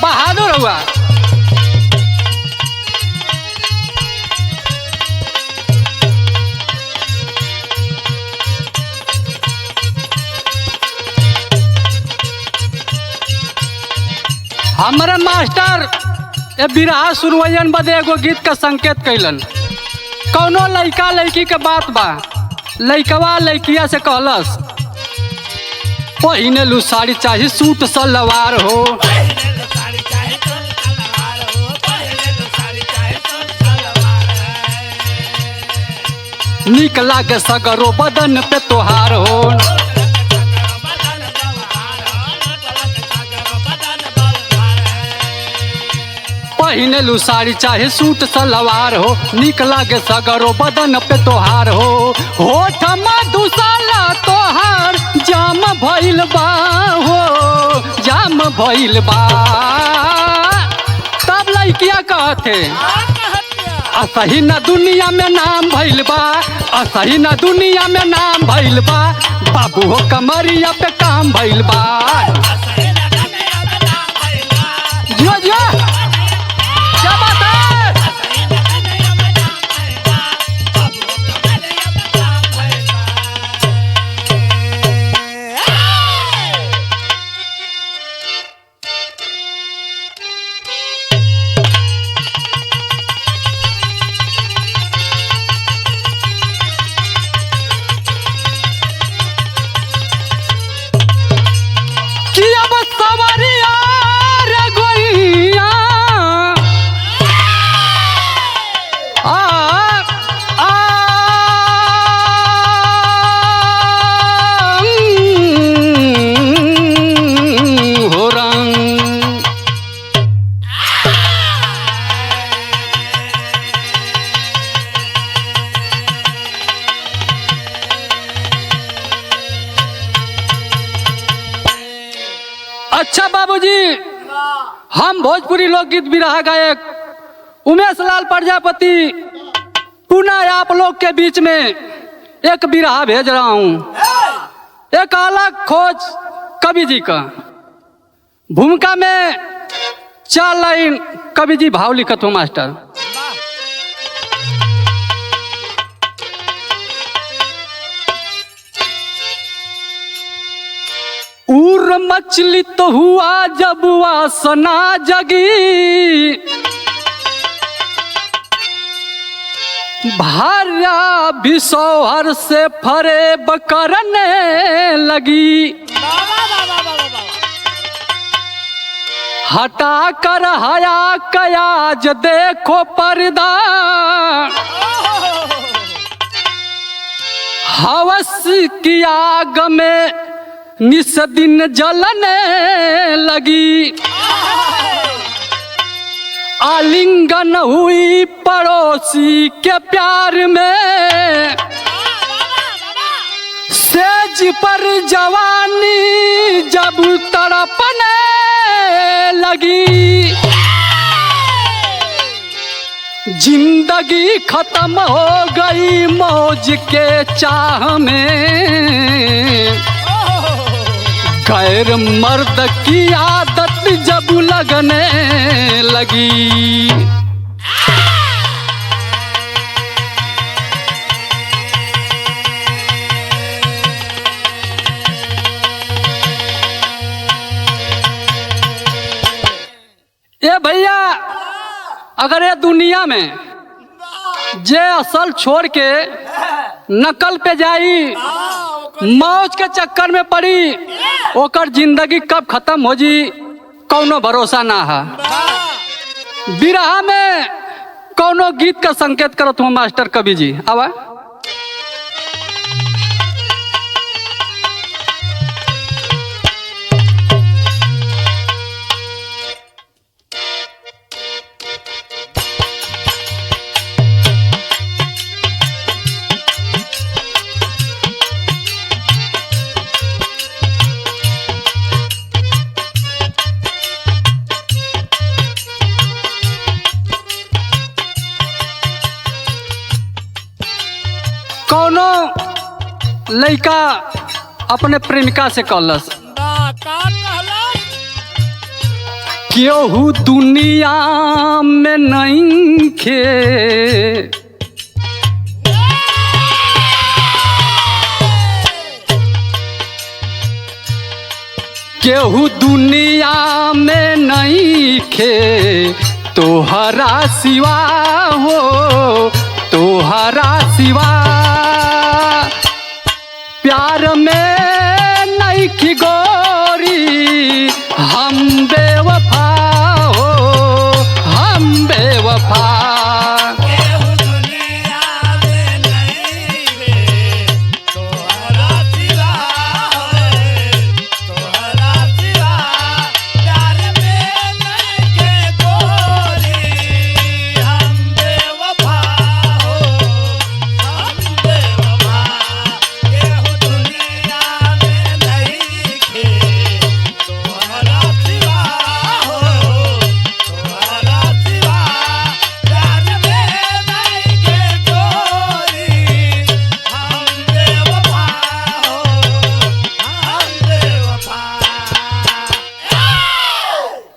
बहादुर हुआ। हमारे मास्टर ये बिरहा सुनवैयन बदे एगो गीत का संकेत कैलन। कौनो लइका लइकी के बात बा, लइकवा लइकिया से कहलस पहिने लू साड़ी चाही सूट सलवार हो, निक लागे सगरो बदन पे तोहार हो, पहिने लू साड़ी चाहे सूट सलवार हो, निक लागे सगरो बदन पे तोहार हो, होठ मधुशाला तोहार जाम भइल बा हो, जाम भइल बा। तब लइकिया कहते असही न दुनिया में नाम भइल बा, असही न दुनिया में नाम भइल बा, बाबू हो कमरिया पे काम भइल बा। जियो जियो क्या बात है। कि अब सवरिया रे गोइया हो रंग। अच्छा बाबूजी, हम भोजपुरी लोकगीत बिरहा गायक उमेश लाल प्रजापति पुनः आप लोग के बीच में एक बिरहा भेज रहा हूँ। एक अलग खोज कवि जी का भूमिका में 4 लाइन कवि जी भाव लिखत हो मास्टर। उर मछली तो हुआ जब वासना जगी, भार्या भी शौहर से फरेब करने लगी, हटा कर हया कयाज देखो पर्दा, हवस की आग में निस दिन जलने लगी, आलिंगन हुई पड़ोसी के प्यार में, सेज पर जवानी जब तड़पने लगी, जिंदगी खत्म हो गई मौज के चाह में, गैर मर्द की आदत जब लगने लगी। ये भैया अगर ये दुनिया में जे असल छोड़ के नकल पे जाई, मौज के चक्कर में पड़ी, ओकर जिंदगी कब खत्म हो जी कौनो भरोसा ना है। बिरहा में कौनो गीत का संकेत करत हूँ मास्टर कवि जी। आवा कौनो लइका अपने प्रेमिका से कहलस केहू दुनिया में नहीं खे, केहू दुनिया में नहीं खे, तोहरा सिवा हो तोहरा सिवा। प्यार में नहीं की गोरी हम बेवफा हो हम बेवफा।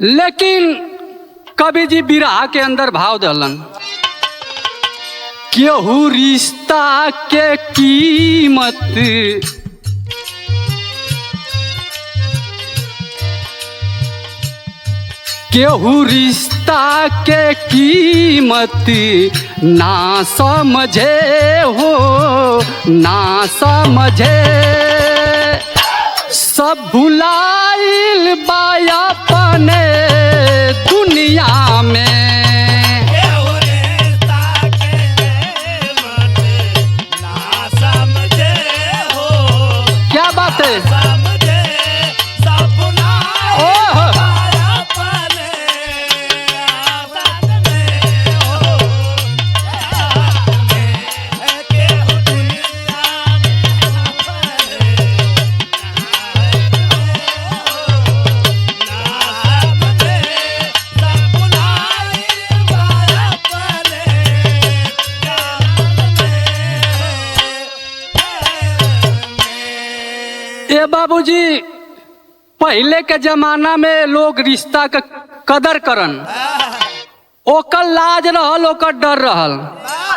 लेकिन कवि जी बिरहा के अंदर भाव दलन, केहू रिश्ता के कीमत केहू रिश्ता के कीमत ना समझे हो ना समझे। सब भुलाइल बाया अपने दुनिया में, क्या बात है। ये बाबूजी पहले के जमाना में लोग रिश्ता का कदर करन, ओकर लाज रहल ओकर डर रहल।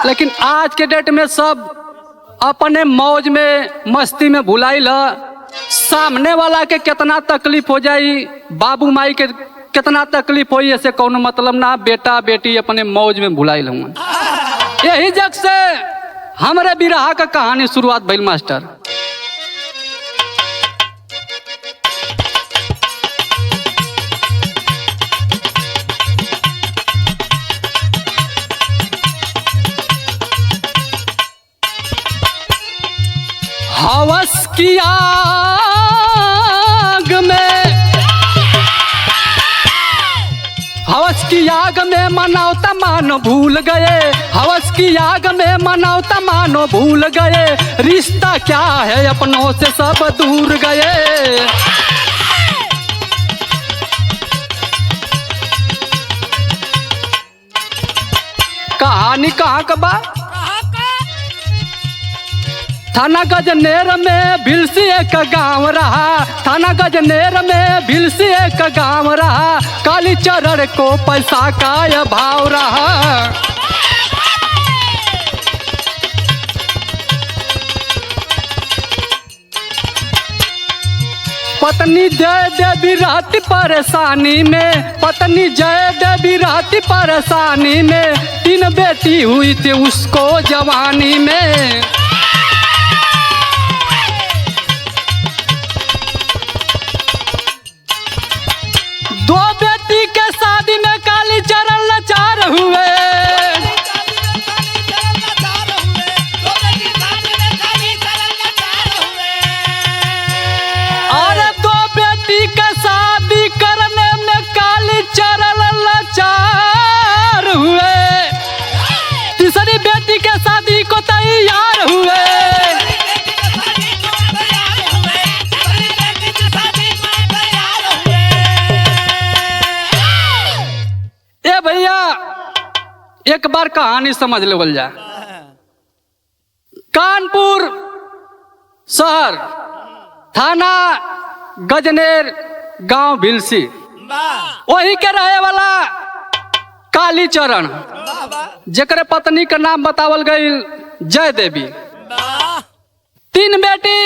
लेकिन आज के डेट में सब अपने मौज में मस्ती में भुलाइल। सामने वाला के कितना तकलीफ हो जाई, बाबू माई के कितना तकलीफ होई, ऐसे कोनो मतलब ना। बेटा बेटी अपने मौज में भुलाइल हुआ। यही जग से हमारे बिरहा का कहानी शुरुआत भइल मास्टर। हवस की आग में, हवस की आग में मनावता मानो भूल गए, हवस की आग में मनावता मानो भूल गए। रिश्ता क्या है अपनों से सब दूर गए। कहानी कहाँ का बा? थाना गजनेर में भिलसी एक गांव रहा, थाना गजनेर में भिलसी एक गांव रहा। काली चरण को पैसा का अभाव रहा। पत्नी जय देवी रहती परेशानी में, पत्नी जय देवी रहती परेशानी में। 3 बेटी हुई थी उसको जवानी में। दो बेटी के शादी में काली चरण लाचार हुए। और 2 बेटी के शादी करने में काली चरण लाचार हुए। तीसरी बेटी के शादी को तैयार हुए। भैया एक बार कहानी समझ लेवल जा। कानपुर शहर, थाना गजनेर, गांव भिलसी। वही के रहे वाला काली चरण, जेकरे पत्नी का नाम बतावल गई जय देवी। 3 बेटी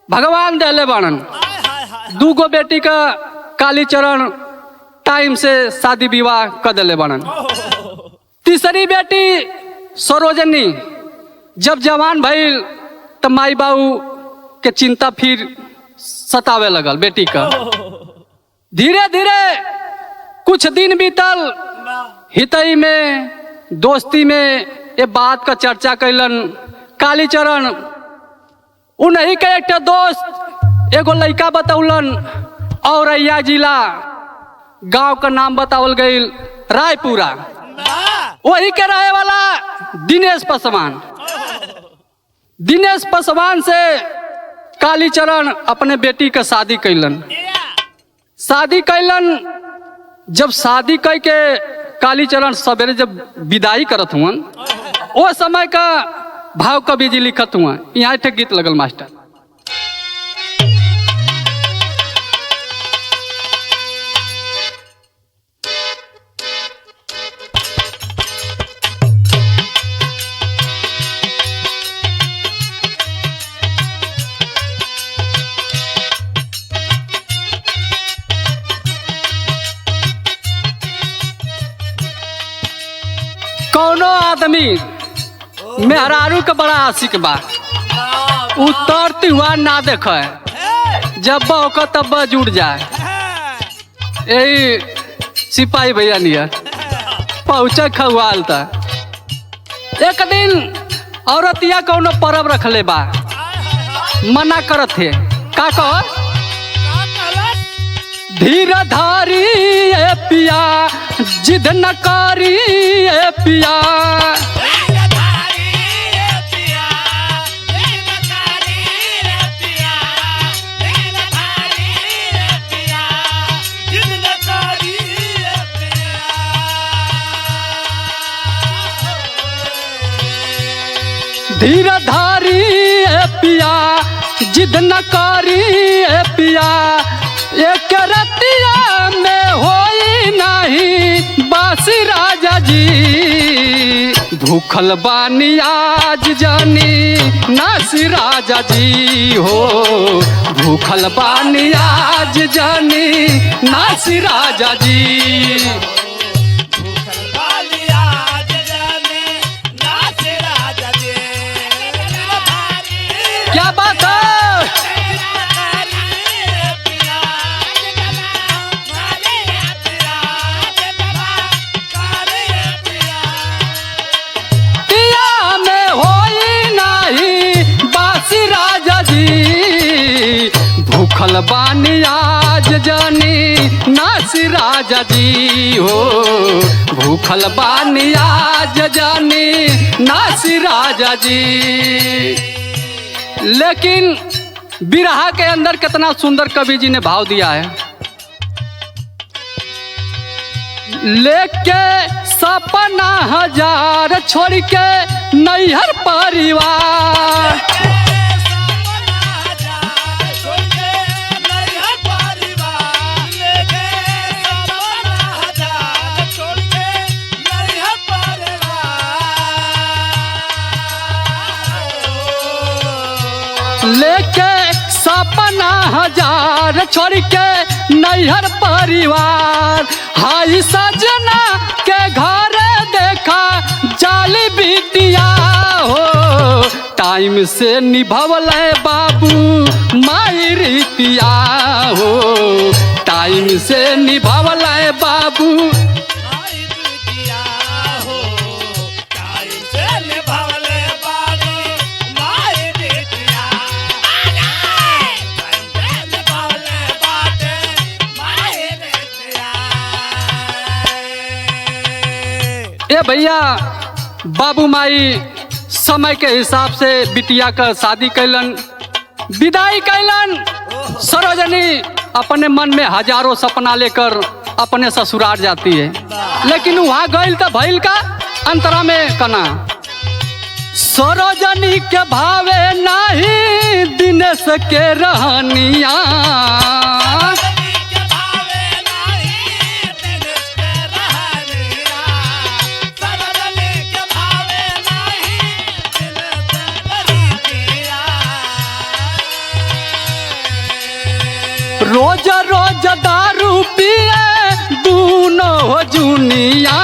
भगवान देले बाणन। 2 गो बेटी का काली चरण टाइम से शादी विवाह कर दिले बाणन। तीसरी बेटी सरोजनी जब जवान भइल तो माई बाबू के चिंता फिर सतावे लगल बेटी का। धीरे धीरे कुछ दिन बीतल, हितई में दोस्ती में ये बात का चर्चा कैलन कालीचरण। उन्हीं के एक दोस्त एगो लड़का बतौलन, औरैया जिला गांव का नाम बतावल गई रायपुरा। वही के रहे वाला दिनेश पासवान। दिनेश पासवान से कालीचरण अपने बेटी का शादी कैलन। जब शादी कई के कालीचरण सवेरे जब विदाई करत हुआ, वो समय का भाव कवि जी लिखत हुआ। यहाँ एक गीत लगल मास्टर। कौनो आदमी मेहरारू का बड़ा आशिक बा, उतरती हुआ ना देखे, जब बौका तब जुड़ जाए। यही सिपाही भैया नियर पहुँचे खवाल था। एक दिन औरतिया कौनो परब रखले बा, मना करत थे। का कहो? धीर धारी ए पिया, जिद न करी ए पिया। धीर धारी ए पिया, जिद न करी ए पिया। एक रतिया में होई नहीं बासी राजा जी, भूखल बानी आज जानी नासी राजा जी हो। भूखल बानी आज जानी नासी राजा जी। क्या बात है? भूखल बानी आज जानी नासी राजा जी हो। भूखल बानी आज जानी नासी राजा जी। लेकिन बिरहा के अंदर कितना सुंदर कवि जी ने भाव दिया है। लेके सपना हजार छोड़ के नैहर परिवार, लेके सपना हजार छोड़ के नैहर परिवार। हाई सजना के घर देखा जाली बिटिया हो। टाइम से निभवल बाबू माई रीतिया हो। टाइम से निभवल बाबू भैया। बाबू माई समय के हिसाब से बिटिया का शादी कैलन, विदाई कैलन। सरोजनी अपने मन में हजारों सपना लेकर अपने ससुराल जाती है, लेकिन वहाँ गइल तो भइल का अंतरा में कना। सरोजनी के भावे नहीं दिनेश के रहनिया, रोज रोज दारू पिए दूनो हो जुनिया।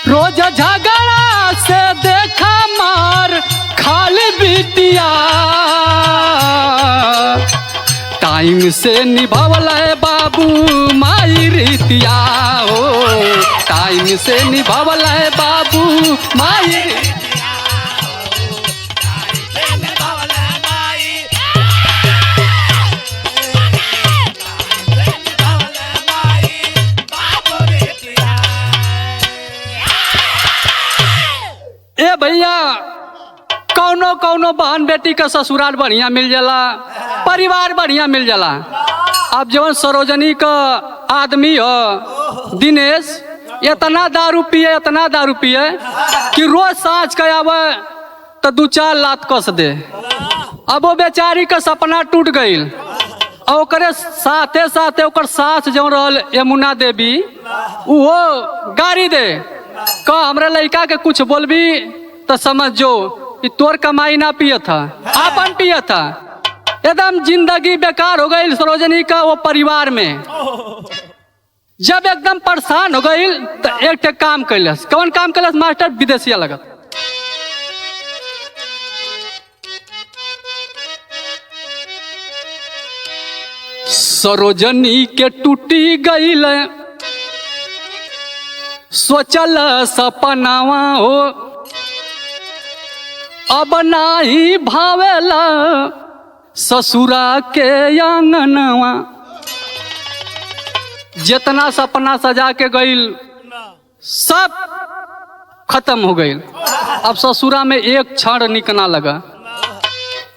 रोज झगड़ा से देखा मार खाली बिटिया। टाइम से निभावल है बाबू माई रीतिया हो, टाइम से निभावल है बाबू माई। ए भैया कौनो कौनो बहन बेटी का ससुराल बढ़िया मिल जाला, परिवार बढ़िया मिल जाला। अब जवन सरोजनी का आदमी हो दिनेश इतना दारू पिए इतना दारू पिए कि रोज सांझ के आवे तो 2-4 लात कस दे। अब वो बेचारी का सपना टूट गई और ओकरे साथे साथे ओकर सास जवन रहल यमुना देवी वो गाड़ी दे कह हमरा लड़का के कुछ बोलबी तो समझ जो कि तोर कमाई ना पिया था आपन पिया था। एकदम जिंदगी बेकार हो गई सरोजनी का वो परिवार में। जब एकदम परेशान हो गई तो एक काम कैलस। कौन काम कैलस मास्टर? विदेशिया लगत। सरोजनी के टूटी गई सोचल सपनावा हो, अब नाही भावेला ससुरा के आंगनवा। जितना सपना सजा के गईल सब खत्म हो गई। अब ससुरा में एक क्षण निकना लगा।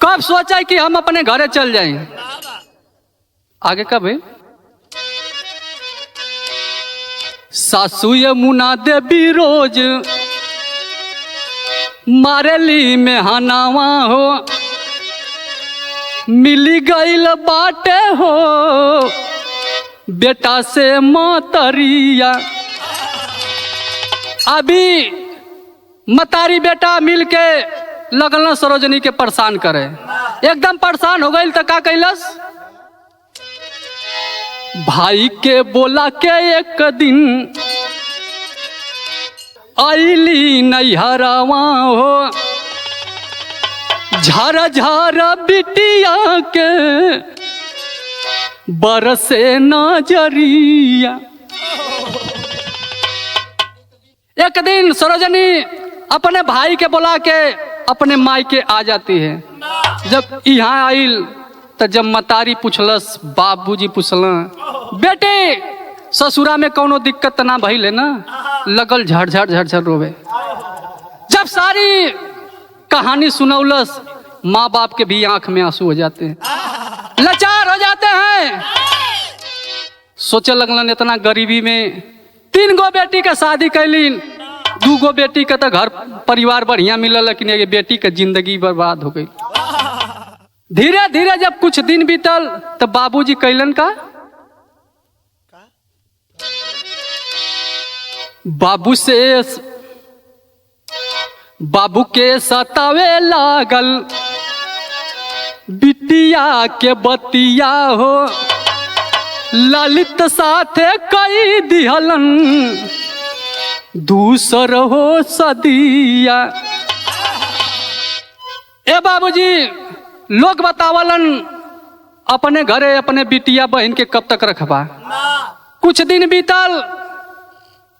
कब सोचा कि हम अपने घरे चल जाएं? आगे कब है? सासू यमुना देवी रोज मारेली में हनावा हो, मिली गईल बाटे हो बेटा से मतरिया। अभी मतारी बेटा मिलके लगल सरोजनी के परेशान करे। एकदम परेशान हो गई तो का कैलस? भाई के बोला के एक दिन आईली नैहरावा हो, झारा झारा बिटिया के बरसे नजरिया। एक दिन सरोजनी अपने भाई के बुला के अपने माई के आ जाती है। जब यहाँ आइल तो जब मतारी पूछलस, बाबूजी पूछल, बेटे ससुरा में कोनो दिक्कत ना भइल है ना? लगल झड़झड़ झड़झड़ रोवे। जब सारी कहानी सुनौलस माँ बाप के भी आंख में आंसू हो जाते हैं, लाचार हो जाते हैं। सोचे लगलन इतना गरीबी में 3 गो बेटी का शादी कैलीन, 2 गो बेटी का तो घर परिवार बढ़िया मिलल, लेकिन ये बेटी का जिंदगी बर्बाद हो गई। धीरे धीरे जब कुछ दिन बीतल तो बाबूजी कैलन का? बाबू के सतावे लागल बिटिया के बतिया हो, ललित साथे कई दिहलन दूसर हो सदिया। ए बाबूजी लोग बतावलन अपने घरे अपने बिटिया बहन के कब तक रखबा। कुछ दिन बीतल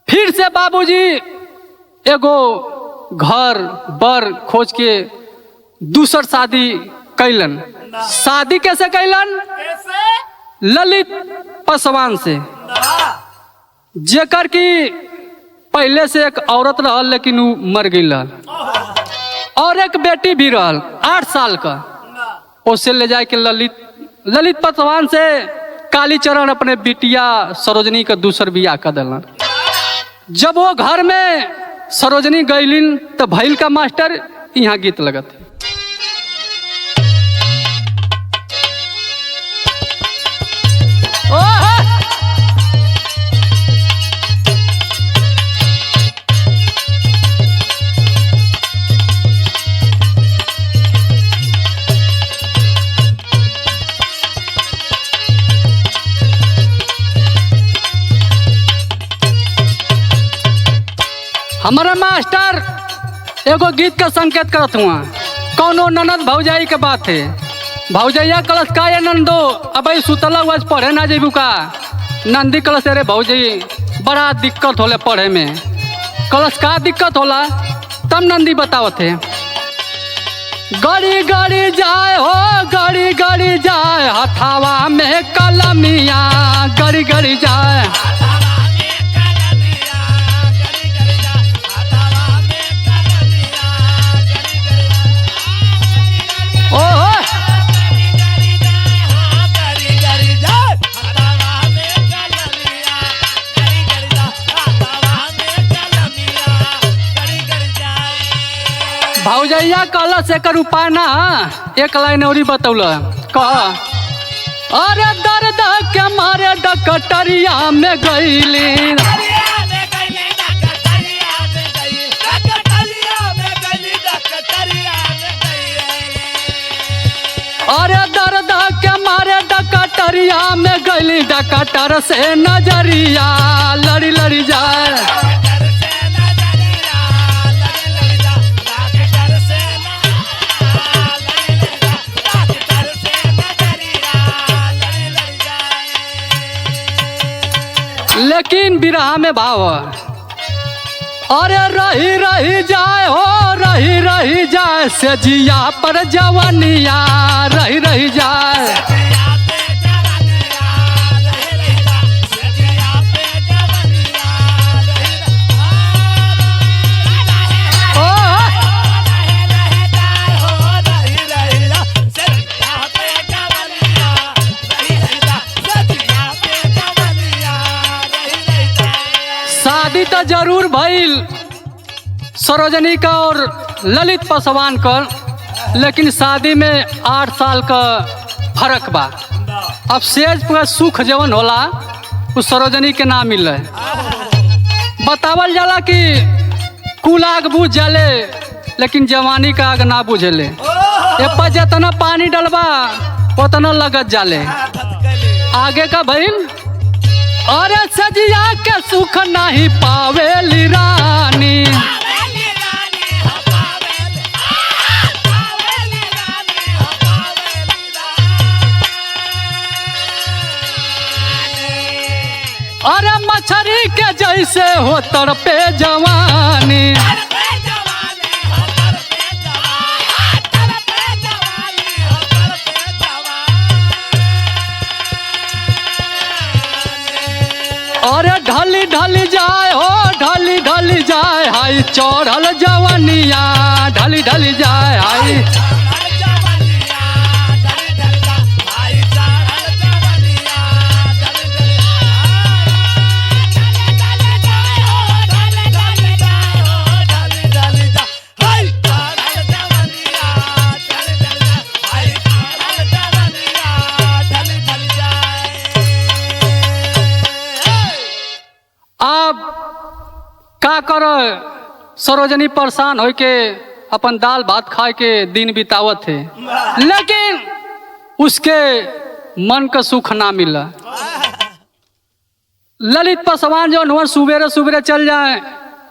फिर से बाबूजी एगो घर बर खोज के दूसर शादी कैलन। शादी कैसे कैलन? ललित पासवान से, जेकर की पहले से एक औरत रहल लेकिन वो मर गई रहल, और एक बेटी भी रहल 8 साल का। उसे ले जाके ललित पासवान से कालीचरण अपने बिटिया सरोजनी का दूसर बियाह कर दिलन। जब वो घर में सरोजनी गईलिन तो भैल का मास्टर यहाँ गीत लगत। हमारा मास्टर एगो गीत का संकेत करत हुआ। कौनो ननद भौजाई के बात है। भौजैया कलश का ये नंदो अब सुतला हुआ पढ़े ना जेबू का। नंदी कलश अरे भौजी बड़ा दिक्कत होले पढ़े में। कलश का दिक्कत होला तब नंदी बतावत है। गड़ी गड़ी जाए हो गड़ी गड़ी जाए हथावा में कलमिया गड़ी गड़ी जाए। भौजैया कहला से कर उपाय ना एक लाइन और बतौल कह। अरे दर्द के मारे डकटरिया में गईली। अरे दर्द के मारे डकटरिया में गईली। डकटर से नजरिया लड़ी लड़ी जाए। लेकिन बिरहा में भाव अरे रही रही जाए हो रही रही जाए से जिया पर जवानिया रही रही जाए। शादी तो जरूर भइल सरोजनी का और ललित पासवान का, लेकिन शादी में 8 साल का फर्क बा। अब सेज पर सुख जवन होला उस सरोजनी के ना मिले। बतावल जाला कि कुल आग बुझ जाले लेकिन जवानी का आग ना बुझेले। ए पर जितना पानी डलबा उतना लगत जाले। आगे का भइल अरे सजिया के सुख नहीं पावेली रानी। अरे मछरी के जैसे हो तड़पे जवानी। अरे ढली ढली जाए हो ढली ढली जाए हाई चढ़ल जवानिया ढली ढली जाए हाई। अब का कर सरोजनी परेशान हो के अपन दाल भात खाए के दिन बितावत है, लेकिन उसके मन का सुख ना मिला। ललित पासवान जो हुआ सुबेरे सुबेरे चल जाए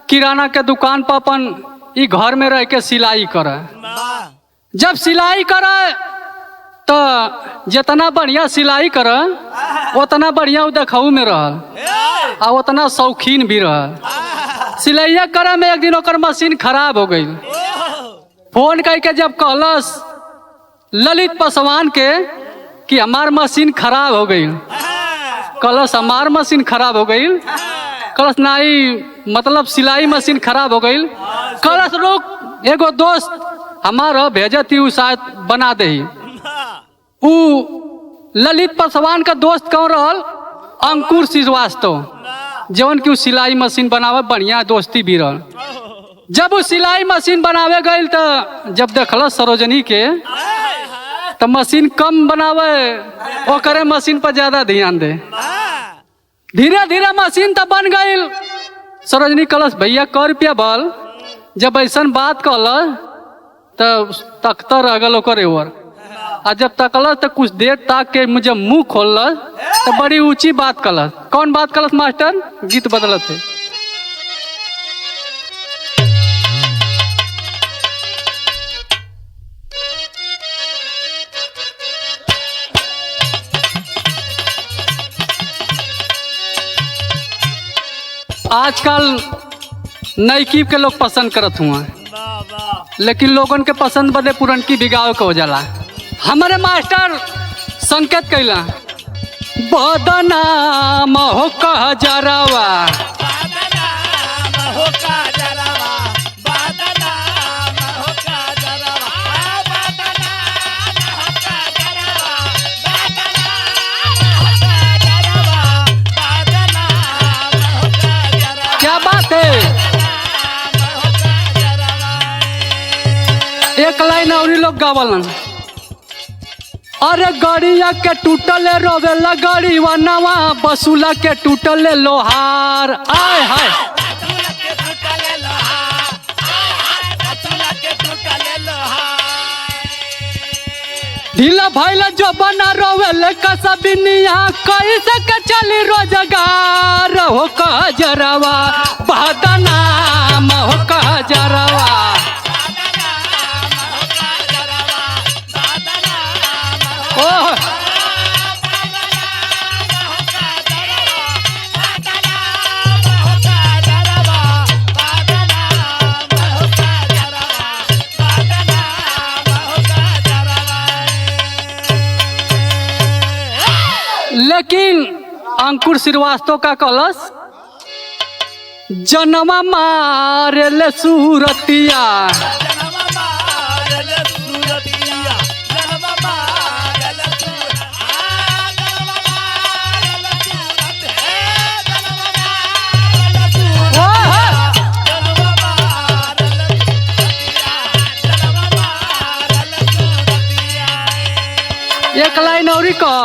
किराना के दुकान पर अपन ई घर में रह के सिलाई करे। जब सिलाई करे तो जितना बढ़िया सिलाई करे उतना बढ़िया वो देखऊ में रह और उतना शौकीन भी रह। सिलाइया करे में एक दिन ओकर मशीन खराब हो गई। फोन करके जब कहलस ललित पासवान के कि हमार मशीन खराब हो गई, कहलस हमार मशीन खराब हो गई। कहलस नहीं मतलब सिलाई मशीन खराब हो गई। कहलस रुक एगो दोस्त हमारा भेजती उ शायद बना दे। उ ललित पासवान का दोस्त कौन रहल? अंकुर श्रीवास्तव, जवन की सिलाई मशीन बनावे बढ़िया दोस्ती भी रहल। जब वो सिलाई मशीन बनावे गई तो जब देखल सरोजनी के तो मशीन कम बनावे ओकरे मशीन पर ज्यादा ध्यान दे। धीरे धीरे मशीन तो बन गई। सरोजनी कहलस भैया क रुपया बल। जब ऐसा बात कहल तो तख्तर अगल ओकर एवर आ जब तकल तो कुछ देर तक के मुझे मुंह खोल तो बड़ी ऊंची बात कलस। कौन बात कलस मास्टर? गीत बदलत है। आजकल नईकी के लोग पसंद करत हुआ, लेकिन लोगन के पसंद बदे पुरनकी बिगाव के हो जाला। हमारे मास्टर संकेत कैला बदनाम हो कह जरावा, क्या बात है। एक लाइन और लोग गावलन, अरे गड़िया के टूटल रोवेला गड़ीवा नवा, बसूला के टूटल लोहार। आय हाय ढीला भैला जो बना रोवेले कसबिनिया, कैसे के चली रोजगार हो कह जरावा, बदनाम हो कह जरावा। लेकिन अंकुर श्रीवास्तव का कलश जनमा मारे ले सूरतिया, एक लाइन और का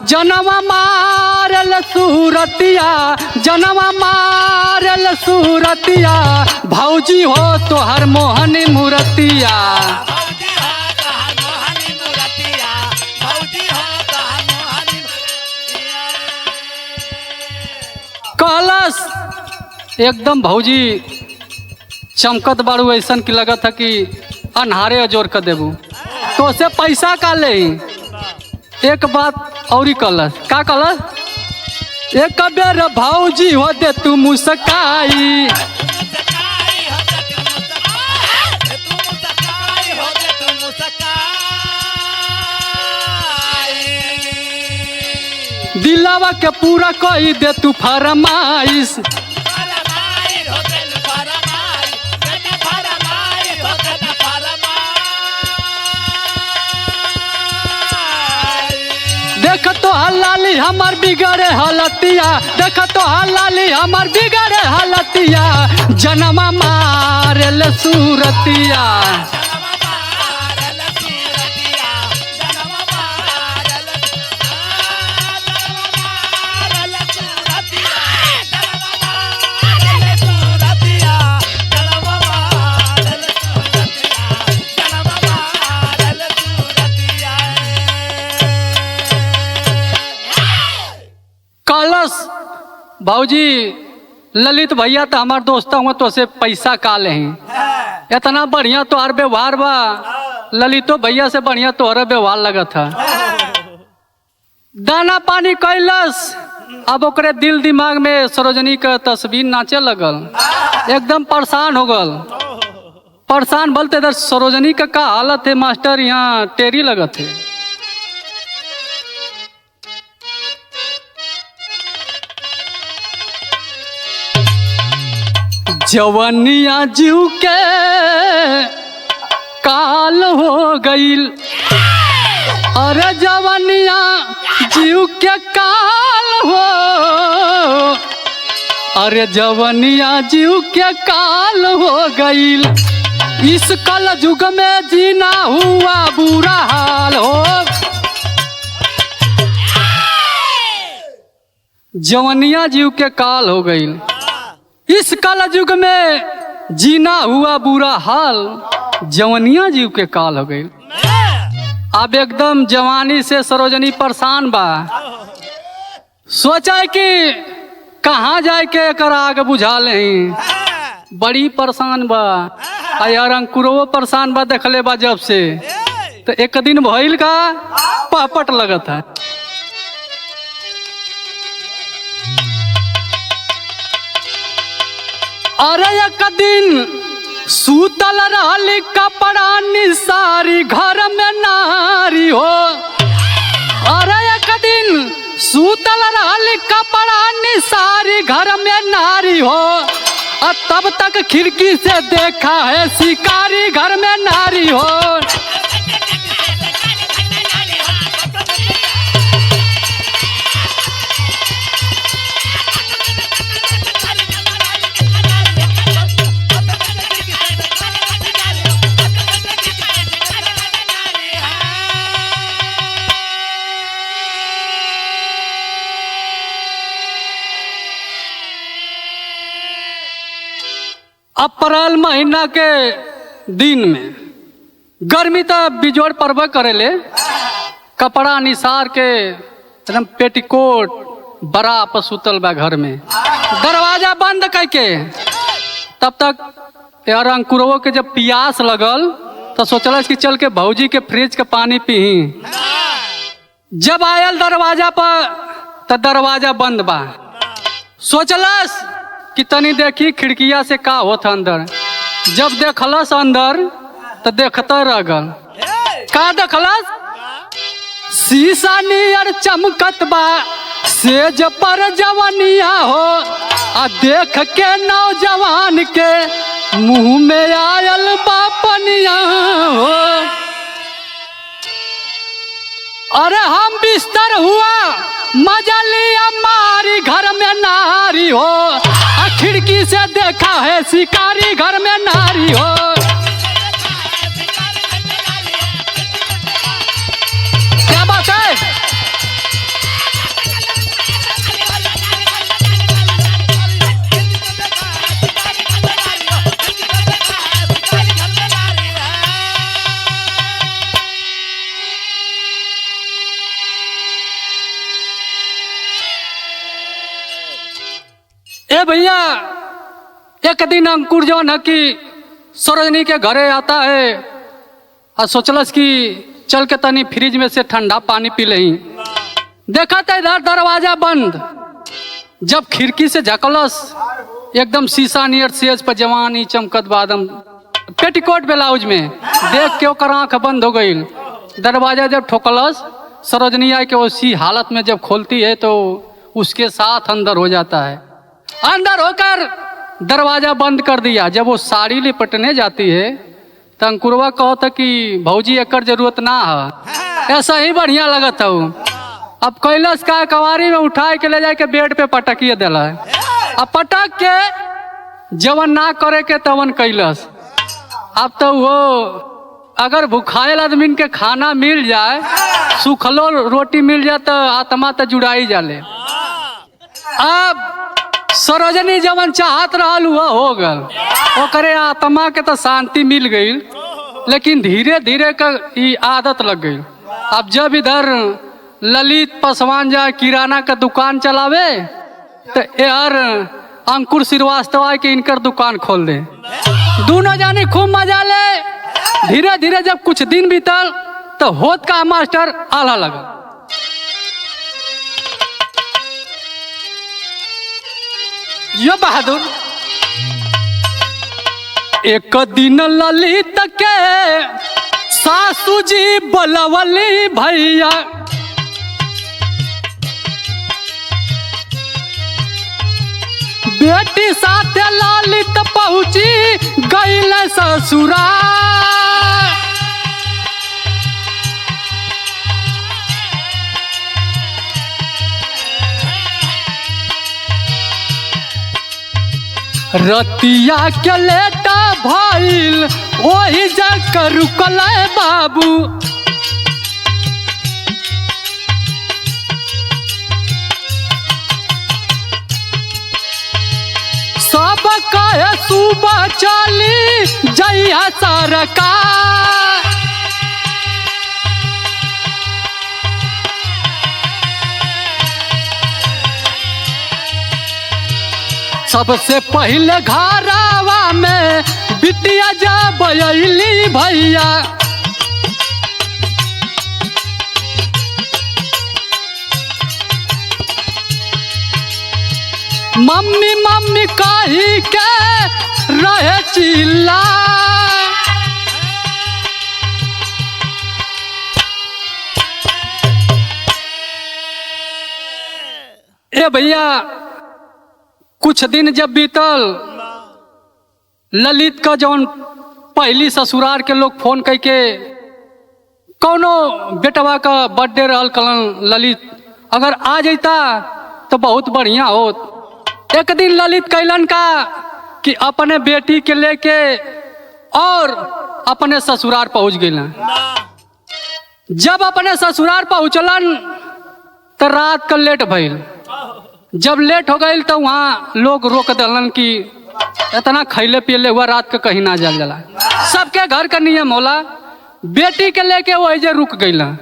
जनमा मारल सूरतिया, जनमा मारल सूरतिया, भौजी हो तो हर मोहनी मूरतिया। कलश एकदम भौजी चमकत बारू ऐसन की लगत है कि अनहारे अजोर कर देबू, तो से पैसा का ले। एक बात और कलश का कलश, एक बेर भौजी हो दे तू मुस्काई, दिलावा के पूरा कही दे तू फरमाइश। देख तो हलाली हमार बिगड़े हलतिया, देख तो हलाली हमार बिगड़े हलतिया, जनमा मारल सूरतिया। कलश भाऊजी ललित भैया तो हमार दोस्त हुआ, तो से पैसा का ले इतना बढ़िया तोहर व्यवहार बा, ललितो भैया से बढ़िया तोहर व्यवहार लगा था। दाना पानी कैलस, अब ओकरे दिल दिमाग में सरोजनी का तस्वीर नाचे लगल, एकदम परेशान हो गल। परेशान बोलते इधर सरोजनी का हालत है मास्टर, यहाँ टेरी लगत है। जवनिया जीव के काल हो गईल, अरे जवनिया जीव के काल हो, अरे जवनिया जीव के काल हो गईल, इस कल युग में जीना हुआ बुरा हाल हो। जवनिया जीव के काल हो गईल, इस काल युग में जीना हुआ बुरा हाल, जवनिया जीव के काल हो गई। अब एकदम जवानी से सरोजनी परेशान बा, सोचा है कि कहाँ जाए के कर आगे बुझा ले, बड़ी परेशान बा। यार अंकुरो परेशान बा, देखले बा जब से, तो एक दिन भइल का पापट लगत है। अरे एक दिन सूतल रहली कपड़ा निसारी घर में नारी हो। अरे एक दिन सूतल रहली कपड़ा निसारी घर में नारी हो। और तब तक खिड़की से देखा है शिकारी घर में नारी हो। अप्रैल महीना के दिन में गर्मी तो बिजोड़ पड़बे करेले। कपड़ा निसार के एकदम पेटीकोट बड़ा पसुतल बा घर में, दरवाजा बंद करके। तब तक यार अंकुरवो के जब प्यास लगल तो सोचलस कि चल के भौजी के फ्रिज के पानी पी। जब आयल दरवाजा पर तो दरवाजा बंद बा। सोचलस कि तनी देखी खिड़किया से का होत अंदर। जब देखलस अंदर तो देखते रह गल। का देखलस? शीशा नियर चमकत बा सेज पर जवनिया हो। आ देख के नौजवान के मुंह में आयल बा पनिया हो। अरे हम बिस्तर हुआ मजा लिया मारी घर में नारी हो। खिड़की से देखा है शिकारी घर में नारी हो। क्या बात है? ए भैया, एक दिन अंकुर जौन है कि सरोजनी के घरे आता है और सोचलस कि चल के तनी फ्रिज में से ठंडा पानी पी लही। देखा था इधर दरवाजा बंद। जब खिड़की से झकलस एकदम शीशा नियर सेज पर जवानी चमकत बादम पेटीकोट ब्लाउज में देख के ओकर आंख बंद हो गई। दरवाजा जब ठोकलस सरोजनी आई के उसी हालत में जब खोलती है तो उसके साथ अंदर हो जाता है। अंदर होकर दरवाजा बंद कर दिया। जब वो साड़ी लिपटने जाती है तो अंकुरवा कहता कि भौजी एकर जरूरत ना है, ऐसा ही बढ़िया लगत है। अब कैलस का कवारी में उठा के ले जाके बेड पे पटकिए दिला। अब पटक के जवन ना करे के तवन कैलस। अब तो वो अगर भुखायल आदमी के खाना मिल जाए, सूखलो रोटी मिल जाए तो आत्मा तो जुड़ाई जाले। अब सरोजनी जवन चाहत रहल हुआ हो गल, ओकरे आत्मा के तो शांति मिल गई, लेकिन धीरे धीरे का ये आदत लग गई। अब जब इधर ललित पासवान जाए किराना का दुकान चलावे तो यार अंकुर श्रीवास्तव के इनकर दुकान खोल दे। दोनों जाने खूब मजा ले। धीरे धीरे जब कुछ दिन बीतल तो होत का मास्टर आला लगा। यो बहादुर, एक दिन ललित के सासू जी बोलवली भैया। बेटी साथे ललित पहुंची गईल ससुरा। रतिया के लेटा भइल वही जाकर रुकल बाबू। सब कहे सुबह चली जइया सरकार। सबसे पहले घरावा में बिटिया जब अइली भैया। मम्मी मम्मी कही के रहे चिल्ला। ए भैया कुछ दिन जब बीतल, ललित का जौन पहली ससुराल के लोग फोन करके कौनो बेटवा का बर्थडे रहल कलन, ललित अगर आ जाता तो बहुत बढ़िया होत। एक दिन ललित कैलन का कि अपने बेटी के लेके और अपने ससुराल पहुंच गए। जब अपने ससुराल पहुंचलन तो रात का लेट भइल। जब लेट हो गई तो वहाँ लोग रोक दिलन कि इतना खैले पियले हुआ रात के कहीं ना जल जाला। सबके घर का नियम होला। बेटी के लेके वो ऐजे रुक गईला।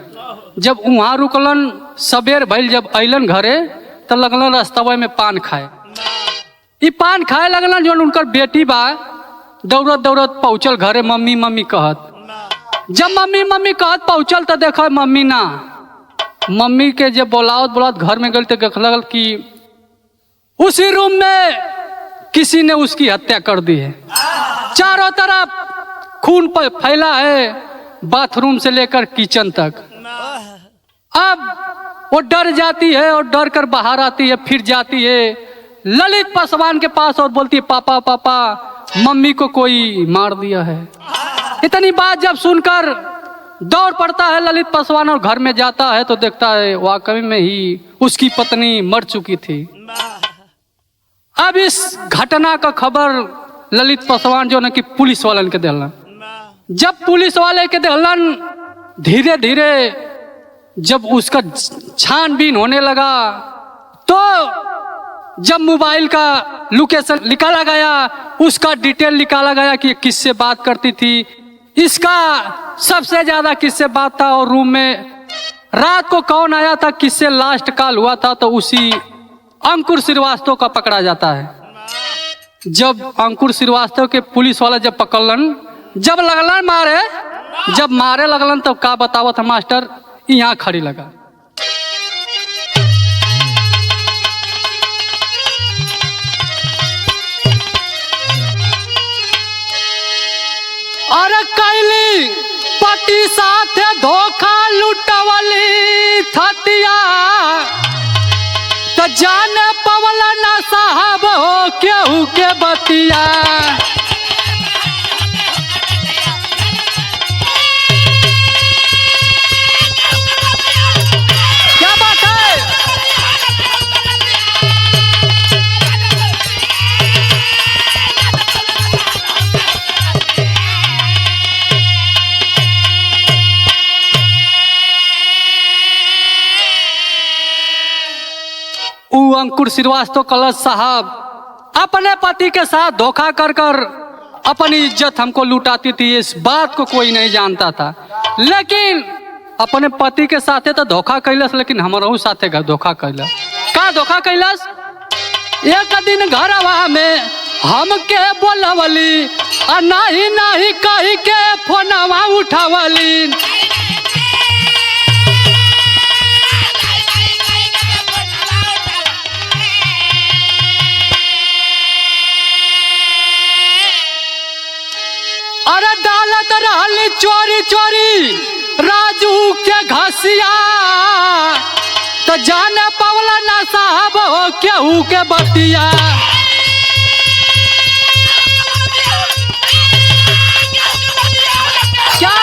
जब वहाँ रुकलन, सबेर भइल, जब अलन घरे तो लगलन रास्ता में पान खाए। ई पान खाए लगलन। जो उनकर बेटी बा दौड़त दौड़त पहुँचल घरे, मम्मी मम्मी कहत। जब मम्मी मम्मी कहत पहुँचल तो देखा मम्मी ना। मम्मी के जब बोलावत बोलावत घर में गई तो देख लगल कि उसी रूम में किसी ने उसकी हत्या कर दी है। चारों तरफ खून फैला है, बाथरूम से लेकर किचन तक। अब वो डर जाती है और डर कर बाहर आती है, फिर जाती है ललित पासवान के पास और बोलती है पापा पापा मम्मी को कोई मार दिया है। इतनी बात जब सुनकर दौड़ पड़ता है ललित पासवान और घर में जाता है तो देखता है वाकई में ही उसकी पत्नी मर चुकी थी। अब इस घटना का खबर ललित पासवान जो न कि पुलिस वालन के देलन। जब पुलिस वाले के देलन, धीरे धीरे जब उसका छानबीन होने लगा तो जब मोबाइल का लोकेशन निकाला गया, उसका डिटेल निकाला गया कि किससे बात करती थी। इसका सबसे ज्यादा किससे बात था और रूम में रात को कौन आया था, किससे लास्ट कॉल हुआ था, तो उसी अंकुर श्रीवास्तव का पकड़ा जाता है। जब अंकुर श्रीवास्तव के पुलिस वाला जब पकड़लन, जब लगलन मारे, जब मारे लगलन तब का बतावत है मास्टर, यहाँ खड़ी लगा। अरे कैली पति साथे धोखा लुटवली थतिया, तो जाने पवला ना साहब हो केहू के बतिया। क्या बात है? अंकुर श्रीवास्तव कलश साहब अपने पति के साथ धोखा कर कर अपनी इज्जत हमको लुटाती थी, इस बात को कोई नहीं जानता था। लेकिन अपने पति के साथे तो धोखा कैलस, लेकिन हमारे साथे धोखा कैलस। का धोखा कैलस? एक दिन घरवा में हमके बोलवली, नहीं नहीं कही के फोनवा उठावली। अरे डालत रहली चोरी चोरी राजू के घसिया, तो जाने पवला ना साहब हो केहू के बतिया। क्या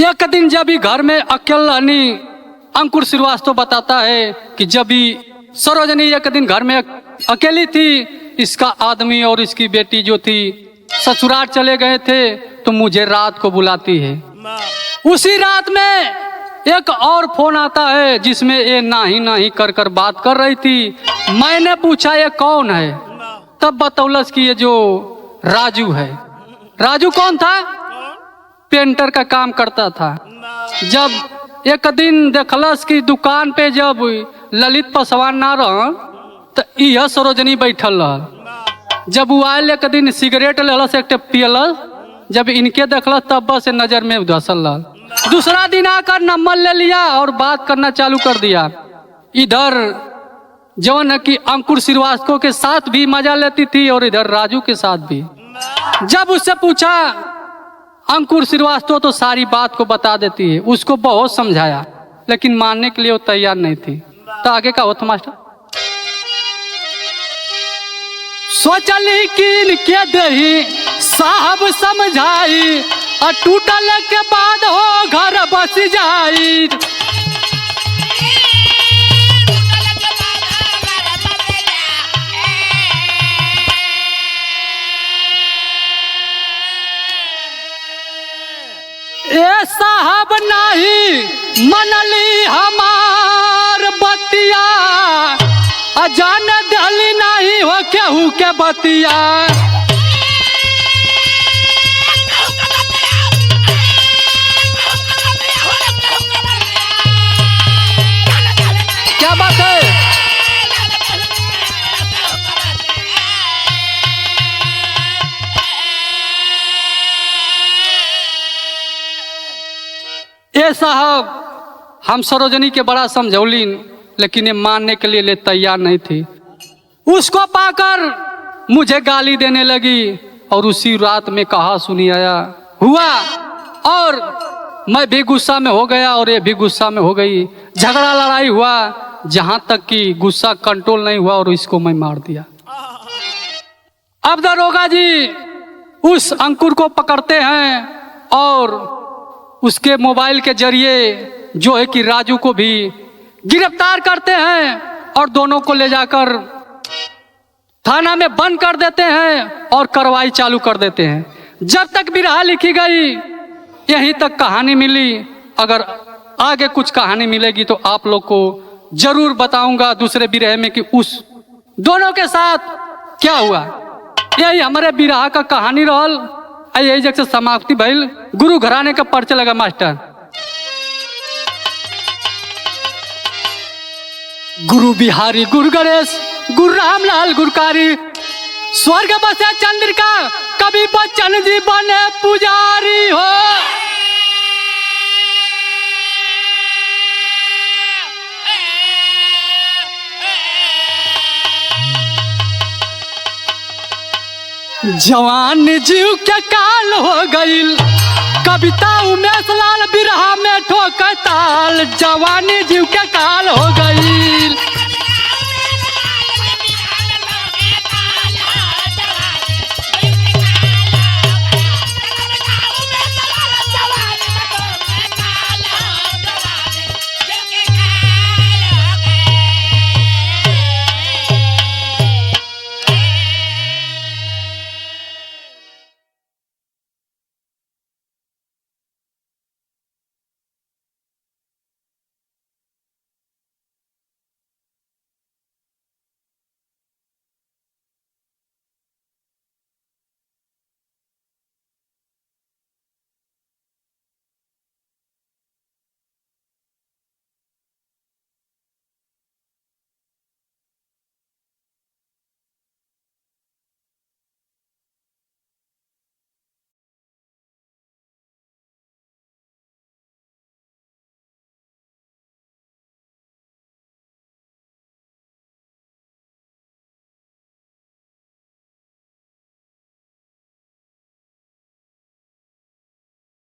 एक दिन जब भी घर में अकेला रहनी, अंकुर श्रीवास्तव बताता है कि जब भी सरोजनी एक दिन घर में अकेली थी, इसका आदमी और इसकी बेटी जो थी ससुराल चले गए थे, तो मुझे रात को बुलाती है। उसी रात में एक और फोन आता है जिसमें ये नाही नाही कर कर बात कर रही थी। मैंने पूछा ये कौन है, तब बतौलस कि ये जो राजू है। राजू कौन था? पेंटर का काम करता था। जब एक दिन देखलस कि दुकान पे जब ललित पासवान ना रह, तो यह सरोजनी बैठल रह। जब वो आयल एक दिन सिगरेट लेलस एक पियलस, जब इनके देखल तब बस नजर में धसल रहा। दूसरा दिन आकर नंबर ले लिया और बात करना चालू कर दिया। इधर जौन है कि अंकुर श्रीवास्तव के साथ भी मजा लेती थी और इधर राजू के साथ भी। जब उससे पूछा, अंकुर श्रीवास्तव तो सारी बात को बता देती है, उसको बहुत समझाया लेकिन मानने के लिए वो तैयार नहीं थी। तो आगे का होता मास्टर, सोचली कि इनके दही साहब समझाई और टूटल के बाद हो घर बस जाई। ए साहब नहीं मनली हमार बतिया, अजान दली नहीं हो केहू के बतिया। क्या बात है? ए साहब, हम सरोजनी के बड़ा समझौलीन लेकिन ये मानने के लिए तैयार नहीं थी। उसको पाकर मुझे गाली देने लगी और उसी रात में कहा सुनी आया हुआ और मैं भी गुस्सा में हो गया और ये भी गुस्सा में हो गई। झगड़ा लड़ाई हुआ, जहां तक कि गुस्सा कंट्रोल नहीं हुआ और इसको मैं मार दिया। अब दरोगा जी उस अंकुर को पकड़ते हैं और उसके मोबाइल के जरिए जो है कि राजू को भी गिरफ्तार करते हैं और दोनों को ले जाकर थाना में बंद कर देते हैं और कार्रवाई चालू कर देते हैं। जब तक बिरहा लिखी गई यहीं तक कहानी मिली। अगर आगे कुछ कहानी मिलेगी तो आप लोग को जरूर बताऊंगा दूसरे बिरहे में कि उस दोनों के साथ क्या हुआ। यही हमारे बिरहा का कहानी रहल। यही जगह से समाप्ति भइल। गुरु घराने का पर्चा लगा मास्टर। गुरु बिहारी, गुरु गणेश, गुरु रामलाल गुरकारी, स्वर्ग बसे चंद्रिका, कभी बच्चन जी बने पुजारी हो। जवान जीव के काल हो गईल, कविता उमेश लाल बिरहा में ठोक ताल। जवानी जीव के